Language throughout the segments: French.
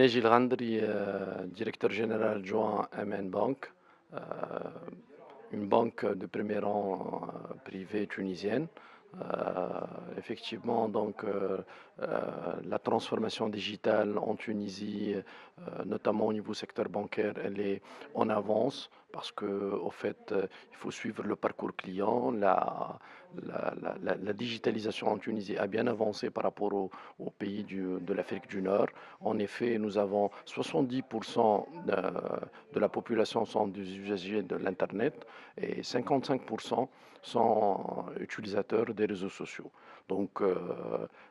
Neji Ghandri, directeur général adjoint MN Bank, euh, une banque de premier rang privée tunisienne. Effectivement, donc, la transformation digitale en Tunisie, notamment au niveau secteur bancaire, elle est en avance parce que, au fait, il faut suivre le parcours client. La digitalisation en Tunisie a bien avancé par rapport aux pays de l'Afrique du Nord. En effet, nous avons 70% de la population sont des usagers de l'Internet et 55% sont utilisateurs des réseaux sociaux. Donc,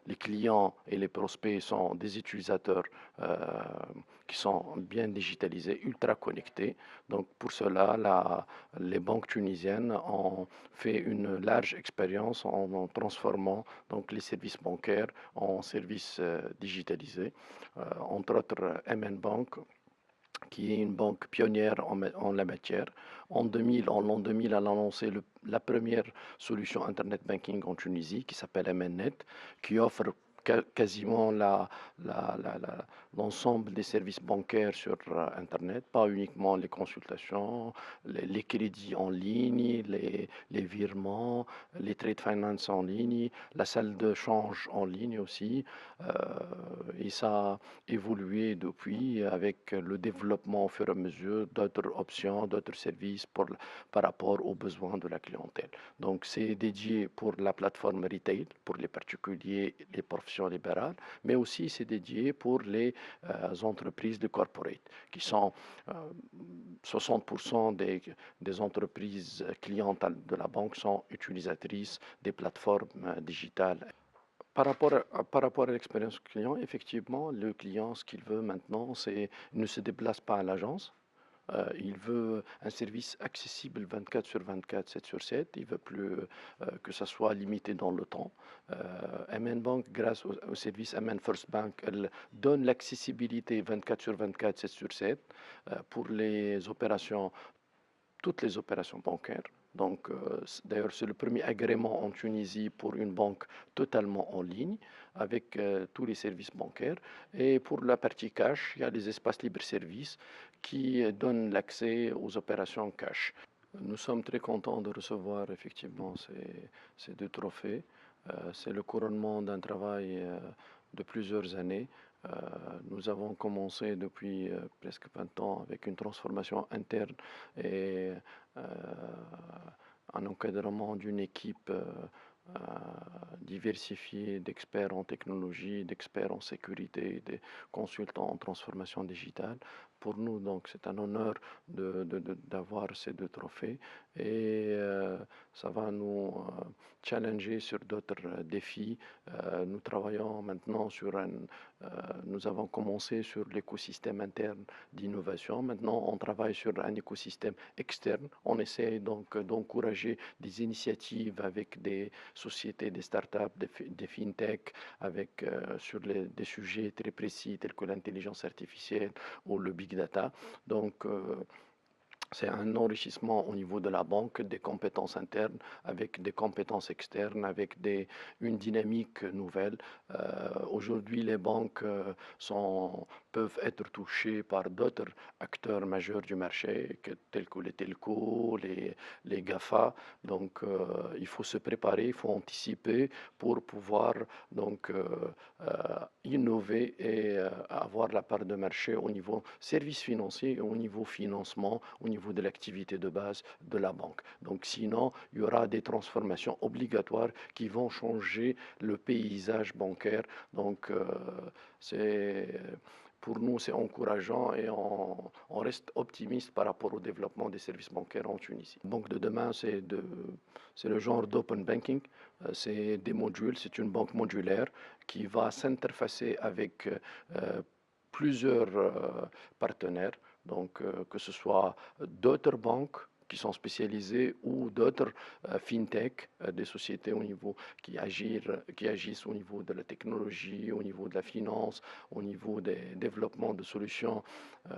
les clients et les prospects sont des utilisateurs euh, qui sont bien digitalisés, ultra connectés. Donc, pour cela, les banques tunisiennes ont fait une large expérience en transformant donc, les services bancaires en services digitalisés. Entre autres, MN Bank, qui est une banque pionnière en la matière. En l'an 2000, elle a lancé la première solution Internet Banking en Tunisie qui s'appelle MNNet, qui offre quasiment l'ensemble des services bancaires sur Internet, pas uniquement les consultations, les crédits en ligne, les virements, les trade finance en ligne, la salle de change en ligne aussi. Euh, et ça a évolué depuis avec le développement au fur et à mesure d'autres options, d'autres services par rapport aux besoins de la clientèle. Donc c'est dédié pour la plateforme retail, pour les particuliers, les professions libérales, mais aussi c'est dédié pour les entreprises de corporate, qui sont 60% des entreprises clientèles de la banque sont utilisatrices des plateformes digitales. Par rapport à l'expérience client, effectivement, le client, ce qu'il veut maintenant, c'est ne se déplace pas à l'agence. Il veut un service accessible 24 sur 24, 7 sur 7. Il veut plus que ça soit limité dans le temps. MN Bank, grâce au service MN First Bank, elle donne l'accessibilité 24 sur 24, 7 sur 7 pour les opérations, toutes les opérations bancaires. Donc, d'ailleurs, c'est le premier agrément en Tunisie pour une banque totalement en ligne avec tous les services bancaires. Et pour la partie cash, il y a les espaces libre-service qui donnent l'accès aux opérations cash. Nous sommes très contents de recevoir effectivement ces deux trophées. C'est le couronnement d'un travail de plusieurs années. Euh, Nous avons commencé depuis presque 20 ans avec une transformation interne et un encadrement d'une équipe euh, diversifiée d'experts en technologie, d'experts en sécurité, des consultants en transformation digitale. Pour nous, donc, c'est un honneur d'avoir ces deux trophées et ça va nous challenger sur d'autres défis. Nous travaillons maintenant nous avons commencé sur l'écosystème interne d'innovation. Maintenant, on travaille sur un écosystème externe. On essaie donc d'encourager des initiatives avec des sociétés, des startups, des fintech, avec sur des sujets très précis tels que l'intelligence artificielle ou le big data. Donc, c'est un enrichissement au niveau de la banque des compétences internes avec des compétences externes, avec une dynamique nouvelle. Aujourd'hui, les banques peuvent être touchées par d'autres acteurs majeurs du marché, tels que les telcos, les GAFA. Donc, il faut se préparer, il faut anticiper pour pouvoir donc, innover et avoir la part de marché au niveau services financiers et au niveau financement, au niveau de l'activité de base de la banque. Donc sinon, il y aura des transformations obligatoires qui vont changer le paysage bancaire. Donc c'est pour nous, c'est encourageant et on reste optimiste par rapport au développement des services bancaires en Tunisie. La banque de demain, c'est le genre d'open banking. C'est des modules, c'est une banque modulaire qui va s'interfacer avec plusieurs partenaires, donc que ce soit d'autres banques qui sont spécialisées ou d'autres fintech, des sociétés au niveau qui agissent au niveau de la technologie, au niveau de la finance, au niveau des développements de solutions euh,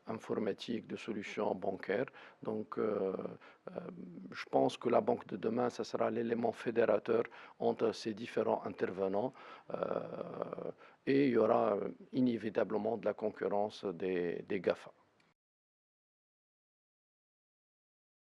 informatiques, de solutions bancaires. Donc, je pense que la banque de demain, ça sera l'élément fédérateur entre ces différents intervenants et il y aura inévitablement de la concurrence des GAFA.